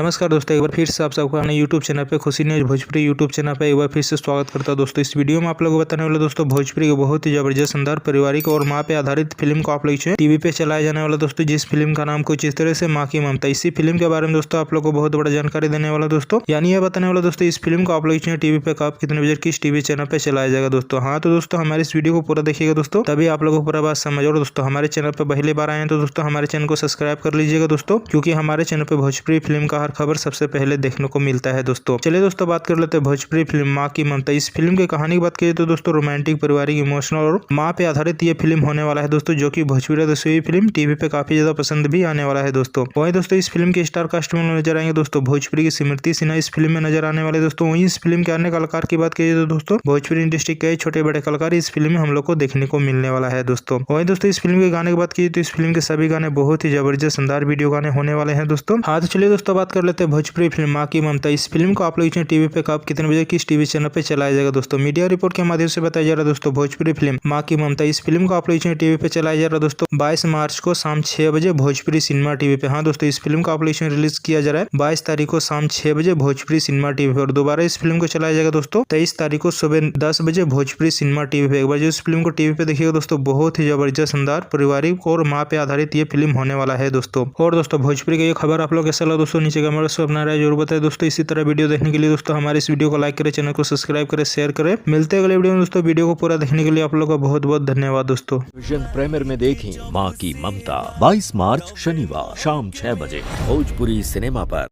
नमस्कार दोस्तों, एक बार फिर से आप सबको अपने यूट्यूब चैनल पे खुशी न्यूज भोजपुरी यूट्यूब चैनल पे एक बार फिर से स्वागत करता हूं। दोस्तों इस वीडियो में आप लोगों को बताने वाला दोस्तों भोजपुरी के बहुत ही जबरदस्त शानदार पारिवारिक और माँ पे आधारित फिल्म को आप लोग टीवी पे चलाया जाने वाला दोस्तों, जिस फिल्म का नाम कुछ इस तरह से माँ की ममता। इसी फिल्म के बारे में दोस्तों आप लोग को बहुत बड़ा जानकारी देने वाला दोस्तों, यानी यह बताने वाला दोस्तों इस फिल्म को आप लोग टीवी पे कब कितने बजे किस टीवी चैनल पे चलाया जाएगा दोस्तों। हाँ तो दोस्तों हमारे इस वीडियो को पूरा देखिएगा दोस्तों, तभी आप लोगों को पूरा बात समझ। और दोस्तों हमारे चैनल पर पहली बार आए हैं तो दोस्तों हमारे चैनल को सब्सक्राइब कर लीजिएगा दोस्तों, क्योंकि हमारे चैनल पे भोजपुरी फिल्म का हर खबर सबसे पहले देखने को मिलता है दोस्तों। चलिए दोस्तों बात कर लेते हैं भोजपुरी फिल्म माँ की ममता। इस फिल्म की कहानी की बात करिए तो दोस्तों रोमांटिक, पारिवारिक, इमोशनल और माँ पे आधारित ये फिल्म होने वाला है दोस्तों, जो कि भोजपुरी दोस्तों ये फिल्म टीवी पे काफी ज्यादा पसंद भी आने वाला है दोस्तों। वहीं दोस्तों इस फिल्म के स्टार कास्ट में नजर आएंगे दोस्तों भोजपुरी की स्मृति सिन्हा इस फिल्म में नजर आने वाले दोस्तों। वहीं इस फिल्म के अन्य कलाकार की बात करिए तो दोस्तों भोजपुरी इंडस्ट्री के छोटे बड़े कलाकार इस फिल्म में हम लोग को देखने को मिलने वाला है दोस्तों। वहीं दोस्तों इस फिल्म के गाने की बात की तो इस फिल्म के सभी गाने बहुत ही जबरदस्त शानदार वीडियो गाने होने वाले हैं दोस्तों। हाँ तो चलिए दोस्तों बात कर लेते हैं भोजपुरी फिल्म माँ की ममता। इस फिल्म को आप लोग टीवी पे कब कितने बजे किस टीवी चैनल पे चलाया जाएगा दोस्तों। मीडिया रिपोर्ट के माध्यम से बताया जा रहा है दोस्तों भोजपुरी फिल्म माँ की ममता इस फिल्म को आप लोग टीवी पे चलाया जा रहा है दोस्तों 22 मार्च को शाम 6 बजे भोजपुरी सिनेमा टीवी पे। हाँ दोस्तों इस फिल्म को आप लोग रिलीज किया जा रहा है 22 तारीख को शाम 6 बजे भोजपुरी सिनेमा टीवी पे, और दोबारा इस फिल्म को चलाया जाएगा दोस्तों 23 तारीख को सुबह 10 बजे भोजपुरी सिनेमा टीवी पे। एक बार जो इस फिल्म को टीवी पे देखिएगा दोस्तों, बहुत ही जबरदस्त शानदार पारिवारिक और माँ पे आधारित ये फिल्म होने वाला है दोस्तों। और दोस्तों भोजपुरी का ये खबर आप लोग कैसा लगा दोस्तों, नीचे कमेंट में अपना राय जरूर बताएं दोस्तों। इसी तरह वीडियो देखने के लिए दोस्तों हमारे इस वीडियो को लाइक करें, चैनल को सब्सक्राइब करें, शेयर करें। मिलते हैं अगले वीडियो में दोस्तों। वीडियो को पूरा देखने के लिए आप लोगों का बहुत बहुत धन्यवाद दोस्तों। विजन प्रीमियर में देखें माँ की ममता 22 मार्च शनिवार शाम 6 बजे भोजपुरी सिनेमा पर।